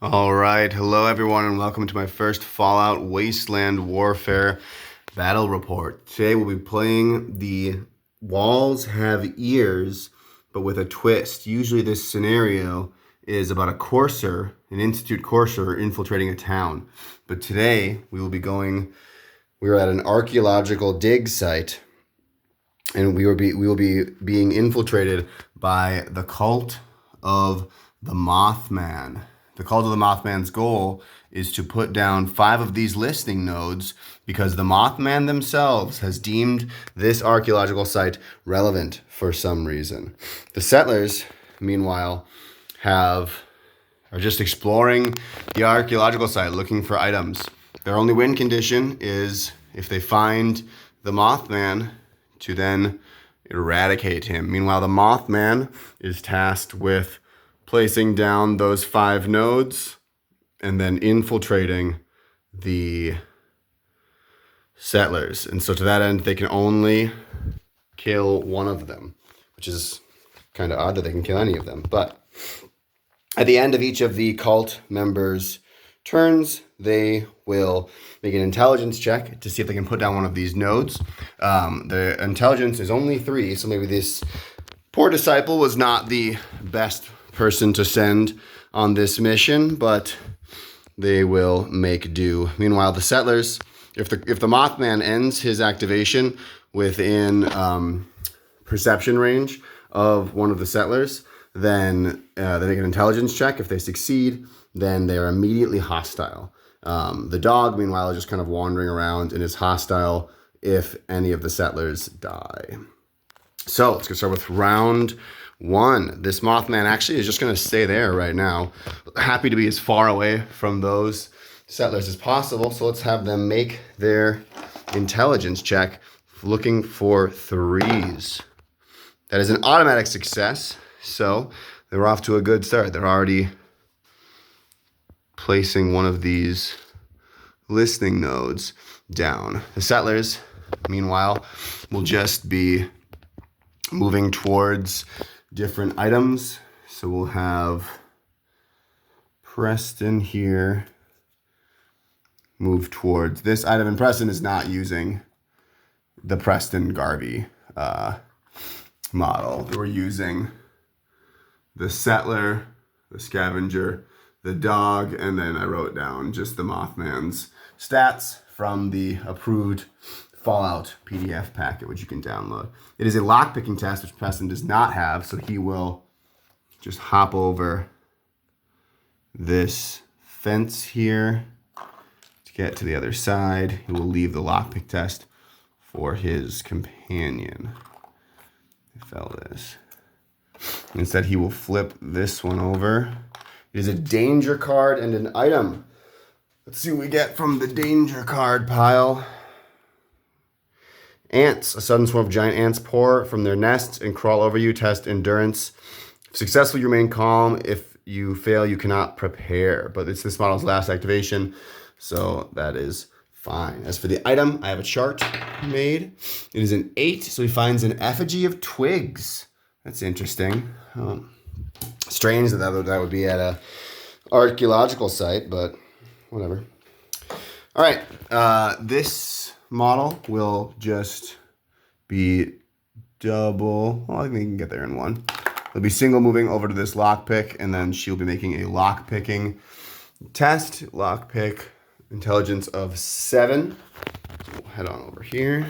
All right, hello everyone, and welcome to my first Fallout Wasteland Warfare battle report. Today we'll be playing the Walls Have Ears, but with a twist. Usually this scenario is about a courser, an Institute courser, infiltrating a town. But today we will be we're at an archeological dig site, and we will be being infiltrated by the cult of the Mothman. The cult of the Mothman's goal is to put down 5 of these listening nodes because the Mothman themselves has deemed this archaeological site relevant for some reason. The settlers, meanwhile, are just exploring the archaeological site looking for items. Their only win condition is if they find the Mothman to then eradicate him. Meanwhile, the Mothman is tasked with placing down those 5 nodes and then infiltrating the settlers. And so to that end, they can only kill one of them, which is kind of odd that they can kill any of them. But at the end of each of the cult members' turns, they will make an intelligence check to see if they can put down one of these nodes. The intelligence is only 3, so maybe this poor disciple was not the best person to send on this mission, but they will make do. Meanwhile, the settlers, if the Mothman ends his activation within perception range of one of the settlers, then they make an intelligence check. If they succeed, then they are immediately hostile. The dog, meanwhile, is just kind of wandering around and is hostile if any of the settlers die. So let's get started with round 1. This Mothman actually is just going to stay there right now. Happy to be as far away from those settlers as possible. So let's have them make their intelligence check looking for 3s. That is an automatic success. So they're off to a good start. They're already placing one of these listening nodes down. The settlers, meanwhile, will just be moving towards different items. So we'll have Preston here move towards this item, and Preston is not using the Preston Garvey model. We're using the settler, the scavenger, the dog, and then I wrote down just the Mothman's stats from the approved Fallout PDF packet, which you can download. It is a lockpicking test, which Preston does not have, so he will just hop over this fence here to get to the other side. He will leave the lockpick test for his companion. I fell this. Instead, he will flip this one over. It is a danger card and an item. Let's see what we get from the danger card pile. Ants. A sudden swarm of giant ants pour from their nests and crawl over you. Test endurance. If successful, you remain calm. If you fail, you cannot prepare. But it's this model's last activation, so that is fine. As for the item, I have a chart made. It is an 8, so he finds an effigy of twigs. That's interesting. Strange that would be at a archaeological site, but whatever. All right, this model will just be double. Well, I think we can get there in one. It'll be single moving over to this lockpick, and then she'll be making a lockpicking test. Lockpick intelligence of 7. So we'll head on over here.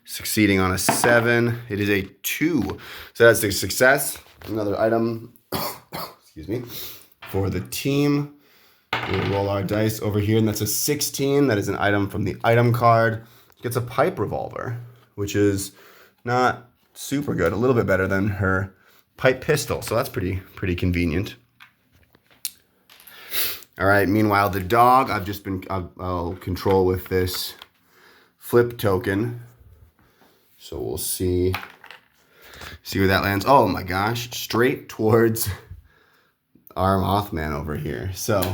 Succeeding on a 7. It is a 2. So that's a success. Another item, excuse me, for the team. We'll roll our dice over here, and that's a 16. That is an item from the item card. Gets a pipe revolver, which is not super good. A little bit better than her pipe pistol, so that's pretty convenient. All right, meanwhile, the dog, I'll control with this flip token. So we'll see where that lands. Oh my gosh, straight towards our Mothman over here. So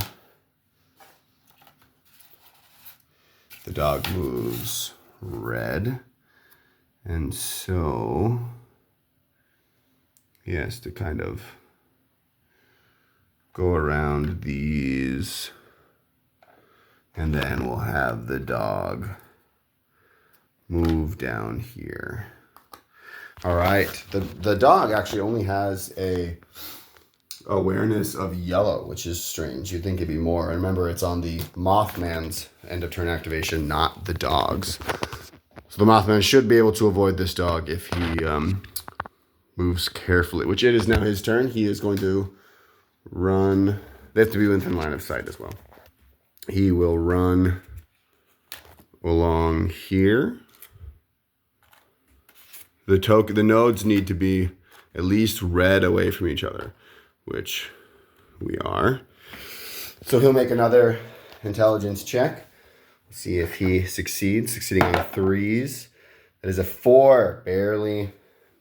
the dog moves red, and so he has to kind of go around these, and then we'll have the dog move down here. All right, the dog actually only has a awareness of yellow, which is strange. You'd think it'd be more. And remember, it's on the Mothman's end of turn activation, not the dog's. So the Mothman should be able to avoid this dog if he moves carefully, which it is now his turn. He is going to run. They have to be within line of sight as well. He will run along here. The nodes need to be at least red away from each other, which we are. So he'll make another intelligence check. See if he succeeds. Succeeding on 3s. That is a 4, barely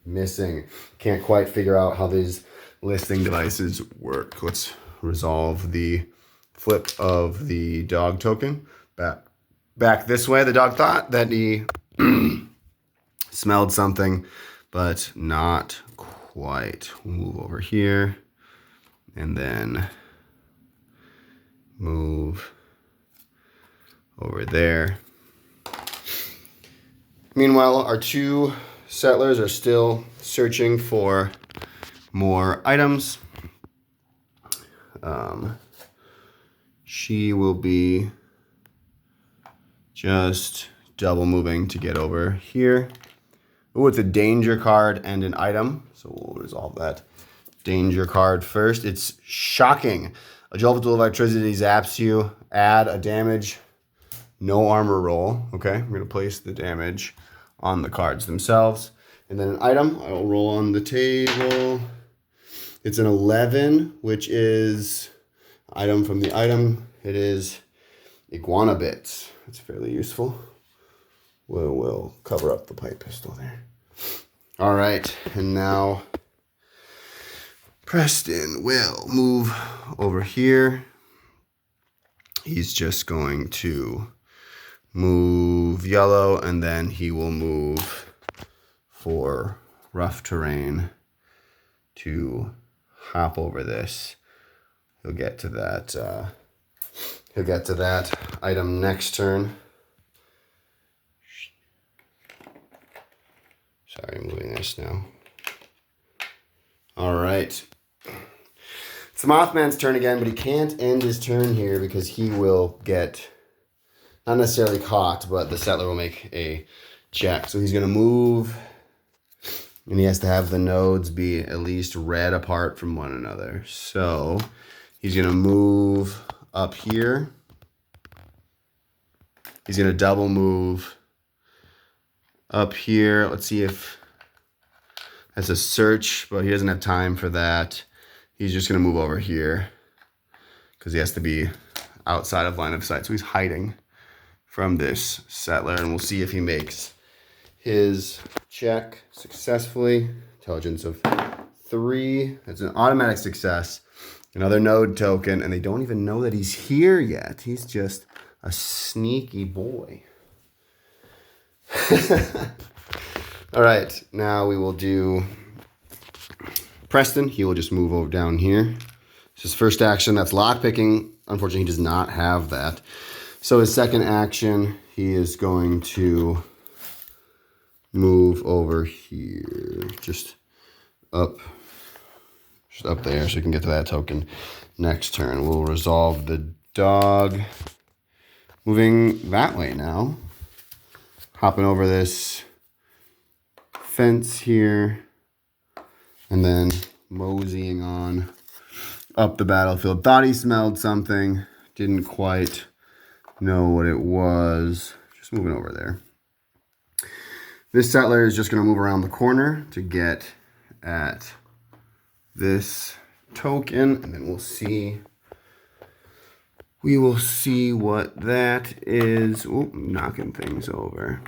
missing. Can't quite figure out how these listing devices work. Let's resolve the flip of the dog token. Back this way. The dog thought that he smelled something, but not quite. We'll move over here and then move over there. Meanwhile, our 2 settlers are still searching for more items. She will be just double moving to get over here. Oh, it's a danger card and an item, so we'll resolve that danger card first. It's shocking. A jolt of electricity zaps you. Add a damage, no armor roll. Okay, I'm going to place the damage on the cards themselves. And then an item, I will roll on the table. It's an 11, which is item from the item. It is iguana bits. It's fairly useful. We'll cover up the pipe pistol there. All right, and now Preston will move over here. He's just going to move yellow, and then he will move for rough terrain to hop over this. He'll get to that. He'll get to that item next turn. Sorry, I'm moving this now. All right. It's the Mothman's turn again, but he can't end his turn here because he will get, not necessarily caught, but the settler will make a check. So he's going to move, and he has to have the nodes be at least red apart from one another. So he's going to move up here. He's going to double move up here. Let's see if that's a search, but he doesn't have time for that. He's just going to move over here because he has to be outside of line of sight. So he's hiding from this settler, and we'll see if he makes his check successfully. Intelligence of 3. That's an automatic success. Another node token, and they don't even know that he's here yet. He's just a sneaky boy. All right, now we will do Preston. He will just move over down here. It's his first action. That's lockpicking. Unfortunately, he does not have that. So his second action, he is going to move over here, just up there, so we can get to that token next turn. We'll resolve the dog. Moving that way now. Hopping over this fence here. And then moseying on up the battlefield. Thought he smelled something. Didn't quite know what it was. Just moving over there. This settler is just going to move around the corner to get at this token. And then we'll see. We will see what that is. Oh, knocking things over.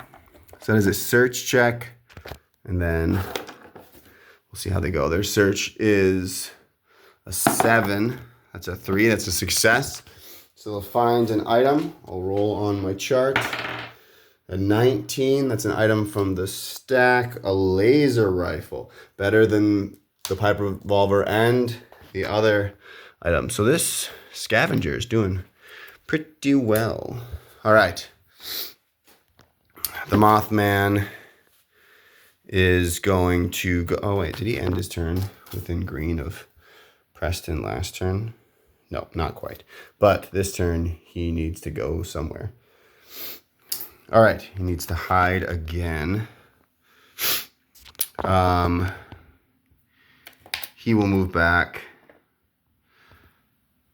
So that is a search check. And then we'll see how they go. Their search is a 7. That's a 3. That's a success. So they'll find an item. I'll roll on my chart. A 19. That's an item from the stack. A laser rifle. Better than the pipe revolver and the other item. So this scavenger is doing pretty well. All right. The Mothman is going to go... Oh, wait. Did he end his turn within green of Preston last turn? No, not quite. But this turn, he needs to go somewhere. All right. He needs to hide again. He will move back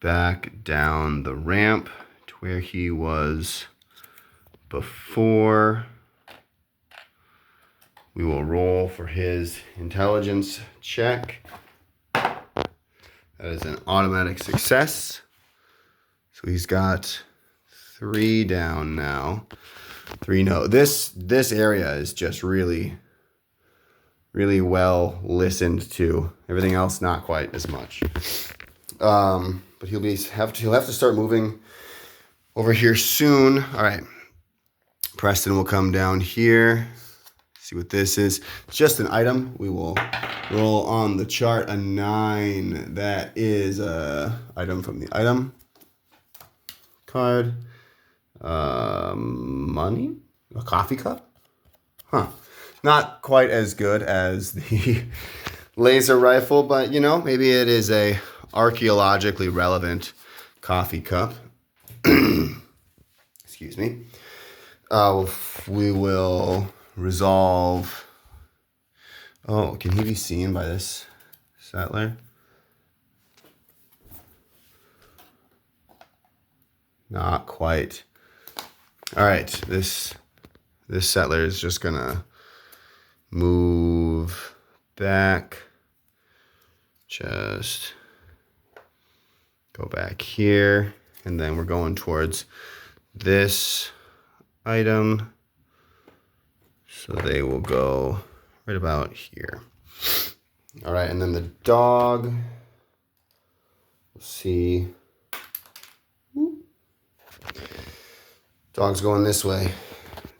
down the ramp to where he was before. We will roll for his intelligence check. That is an automatic success. So he's got 3 down now. 3 no. This area is just really well listened to. Everything else not quite as much. But he'll have to start moving over here soon. All right. Preston will come down here. See what this is. It's just an item. We will roll on the chart a 9. That is a item from the item card. Money? A coffee cup? Huh. Not quite as good as the laser rifle, but maybe it is a archeologically relevant coffee cup. Excuse me. We will resolve. Oh, can he be seen by this settler? Not quite. All right, this settler is just gonna move back. Just go back here, and then we're going towards this item. So they will go right about here. All right, and then the dog. We'll see. Dog's going this way.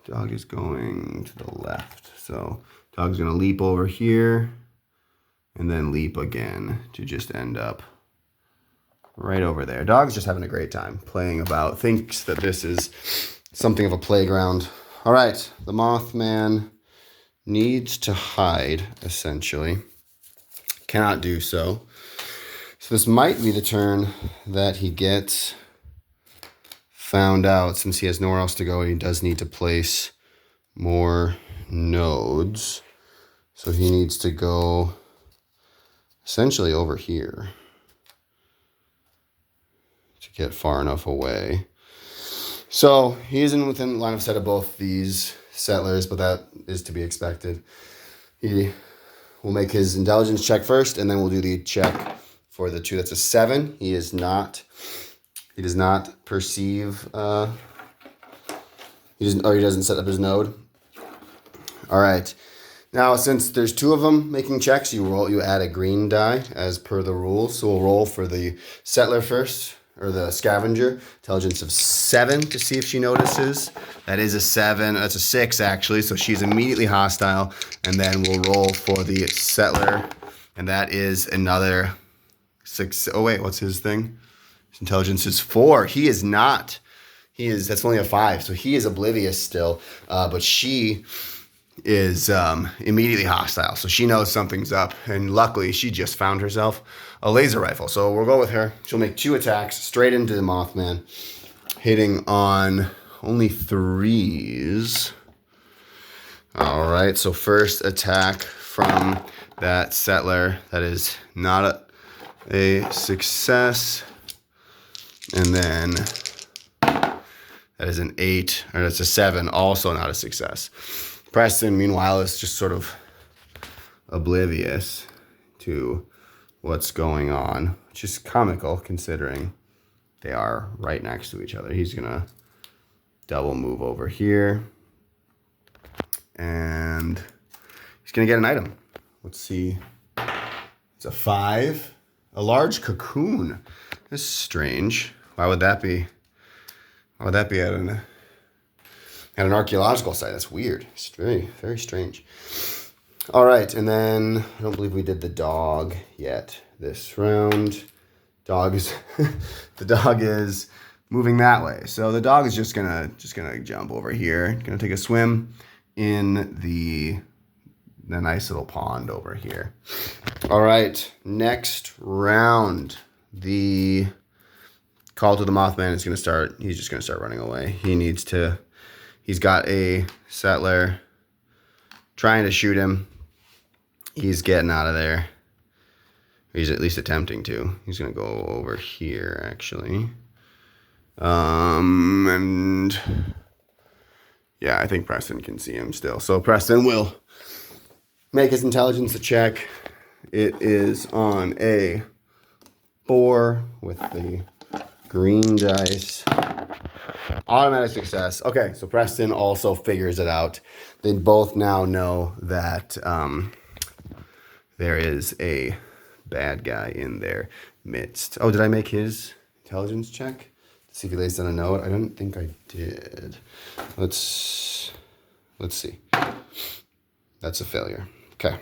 Dog is going to the left. So dog's gonna leap over here and then leap again to just end up right over there. Dog's just having a great time playing about. Thinks that this is something of a playground. All right, the Mothman needs to hide, essentially. Cannot do so. So this might be the turn that he gets found out. Since he has nowhere else to go, he does need to place more nodes. So he needs to go essentially over here to get far enough away. So he isn't within line of sight of both these settlers, but that is to be expected. He will make his intelligence check first, and then we'll do the check for the 2. That's a 7. He does not perceive. He doesn't set up his node. All right. Now, since there's 2 of them making checks, you add a green die as per the rules. So we'll roll for the settler first, or the scavenger. Intelligence of 7 to see if she notices. That is a 7. That's a 6, actually. So she's immediately hostile. And then we'll roll for the settler. And that is another 6. Oh, wait. What's his thing? His intelligence is 4. He is not. That's only a 5. So he is oblivious still. But she is immediately hostile. So she knows something's up. And luckily, she just found herself a laser rifle. So we'll go with her. She'll make 2 attacks straight into the Mothman, hitting on only 3s. All right. So first attack from that settler. That is not a success. And then that is an 8, or that's a 7, also not a success. Preston, meanwhile, is just sort of oblivious to what's going on, which is comical considering they are right next to each other. He's going to double move over here, and he's going to get an item. Let's see. It's a 5. A large cocoon. This is strange. Why would that be? Why would that be at an archaeological site? That's weird. It's very, very strange. All right, and then I don't believe we did the dog yet. this round. The dog is moving that way. So the dog is just gonna jump over here. Gonna take a swim in the nice little pond over here. All right, next round. The call to the Mothman is gonna start. He's just gonna start running away. He's got a settler trying to shoot him. He's getting out of there. He's at least attempting to. He's gonna go over here actually. And yeah, I think Preston can see him still. So Preston will make his intelligence a check. It is on a 4 with the green dice. Automatic success. Okay, so Preston also figures it out. They both now know that there is a bad guy in their midst. Oh, did I make his intelligence check? See if he lays down a note. I don't think I did. Let's see. That's a failure. Okay.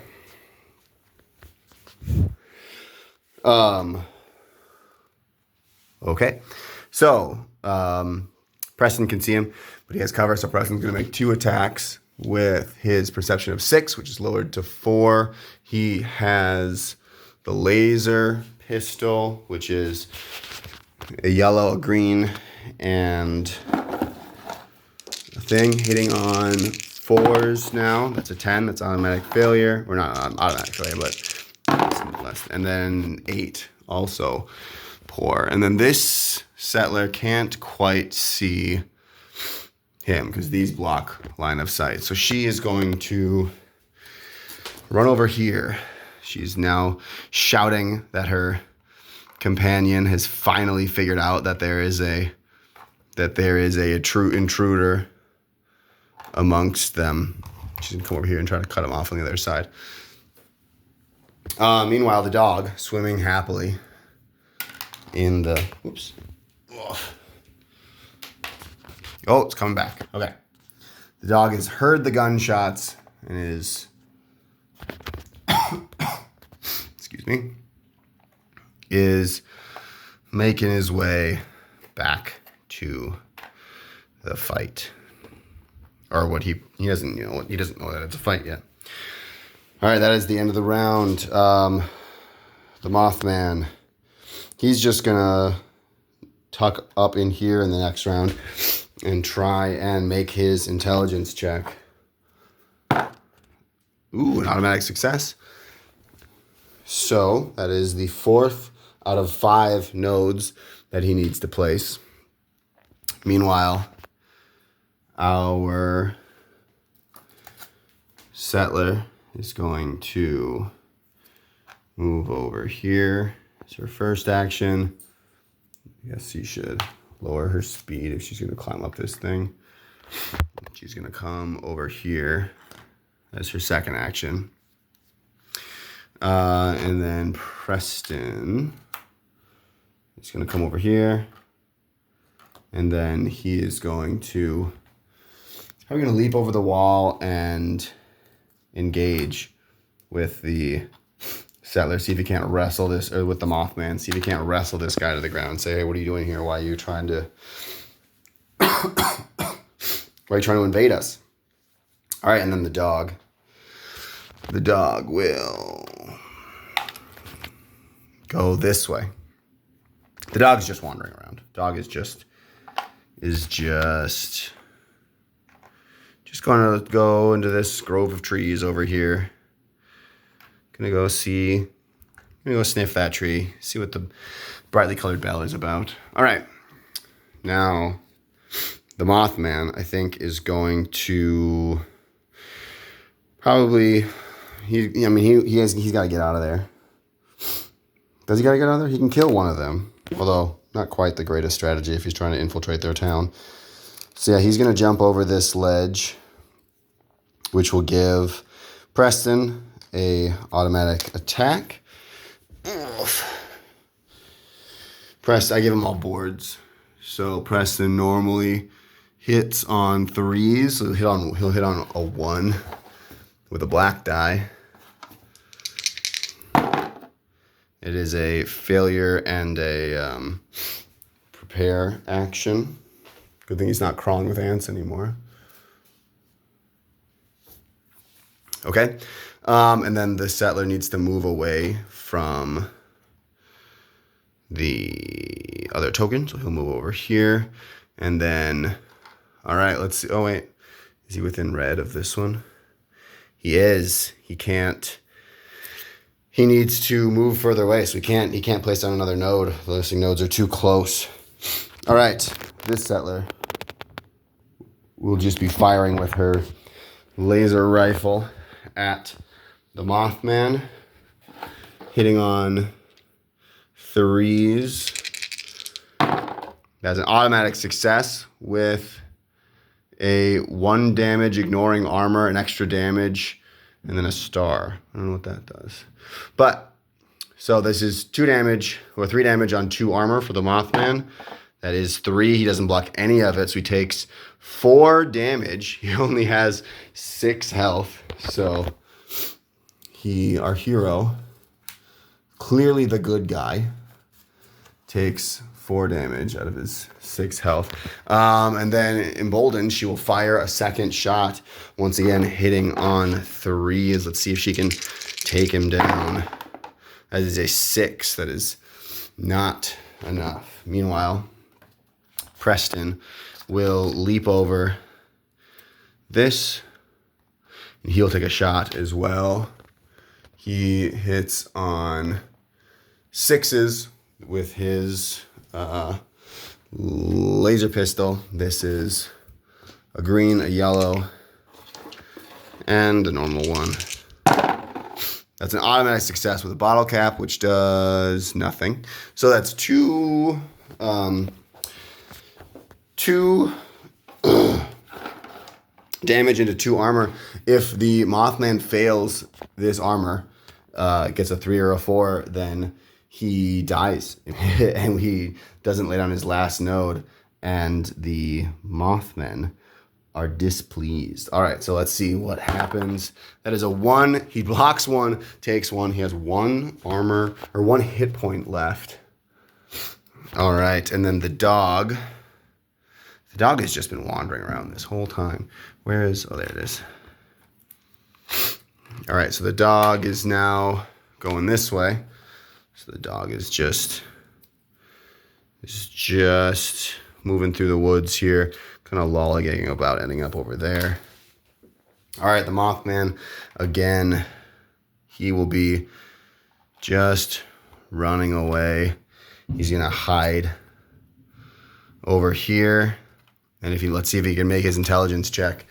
Okay. So, Preston can see him, but he has cover, so Preston's going to make 2 attacks with his perception of 6, which is lowered to 4. He has the laser pistol, which is a yellow, a green, and a thing hitting on 4s now. That's a 10. That's automatic failure. Or not automatic failure, but less. And then 8 also poor. And then this settler can't quite see him because these block line of sight. So she is going to run over here. She's now shouting that her companion has finally figured out that there is a true intruder amongst them. She's gonna come over here and try to cut him off on the other side. Meanwhile, the dog swimming happily in the Oh, it's coming back. Okay. The dog has heard the gunshots and is excuse me, is making his way back to the fight. Or what he doesn't know that it's a fight yet. All right, that is the end of the round. The Mothman, he's just gonna tuck up in here in the next round and try and make his intelligence check. Ooh, an automatic success. So that is the 4th out of 5 nodes that he needs to place. Meanwhile, our settler is going to move over here. It's her first action. I guess she should lower her speed if she's going to climb up this thing. She's going to come over here as her second action. And then Preston is going to come over here. And then he is going to probably going to leap over the wall and engage with the settler. See if he can't wrestle this, or with the Mothman. See if he can't wrestle this guy to the ground. Say, hey, what are you doing here? Why are you trying to invade us? All right, and then the dog. The dog will go this way. The dog's just wandering around. Dog is just going to go into this grove of trees over here. Gonna go sniff that tree, see what the brightly colored bell is about. All right, now the Mothman, I think, is going to probably he's got to get out of there. Does he got to get out of there? He can kill one of them, although not quite the greatest strategy if he's trying to infiltrate their town. So yeah, he's gonna jump over this ledge, which will give Preston a automatic attack. I give him all boards. So Preston normally hits on 3s. So he'll hit on a 1 with a black die. It is a failure and a prepare action. Good thing he's not crawling with ants anymore. Okay. And then the settler needs to move away from the other token. So he'll move over here. And then, all right, let's see. Oh, wait. Is he within red of this one? He is. He can't. He needs to move further away. So he can't place down another node. The listing nodes are too close. All right. This settler will just be firing with her laser rifle at the Mothman, hitting on 3s. That's an automatic success with a 1 damage, ignoring armor, an extra damage, and then a star. I don't know what that does. But, so this is 2 damage, or 3 damage on 2 armor for the Mothman. That is 3. He doesn't block any of it, so he takes 4 damage. He only has 6 health, so our hero, clearly the good guy, takes 4 damage out of his 6 health. And then emboldened, she will fire a second shot, once again hitting on 3s. Let's see if she can take him down. That is a 6. That is not enough. Meanwhile, Preston will leap over this, and he'll take a shot as well. He hits on 6s with his laser pistol. This is a green, a yellow, and a normal one. That's an automatic success with a bottle cap, which does nothing. So that's 2 damage into 2 armor. If the Mothman fails this armor, gets a 3 or a 4, then he dies and he doesn't lay down his last node, and the Mothmen are displeased. All right, so let's see what happens. That is a 1. He blocks 1, takes 1. He has 1 armor or 1 hit point left. All right, and then the dog. The dog has just been wandering around this whole time. Where is... Oh, there it is. All right, so the dog is now going this way. So the dog is just moving through the woods here, kind of lollygagging about, ending up over there. All right, the Mothman, again, he will be just running away. He's going to hide over here. And let's see if he can make his intelligence check.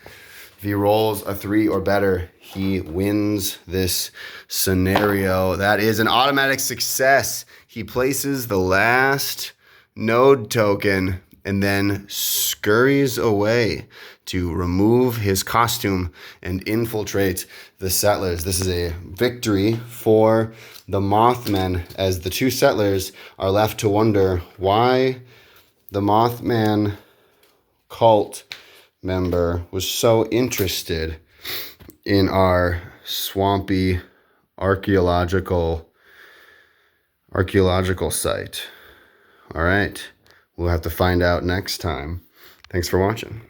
If he rolls a 3 or better, he wins this scenario. That is an automatic success. He places the last node token and then scurries away to remove his costume and infiltrate the settlers. This is a victory for the Mothmen, as the 2 settlers are left to wonder why the Mothman cult member was so interested in our swampy archeological site. All right, we'll have to find out next time. Thanks for watching.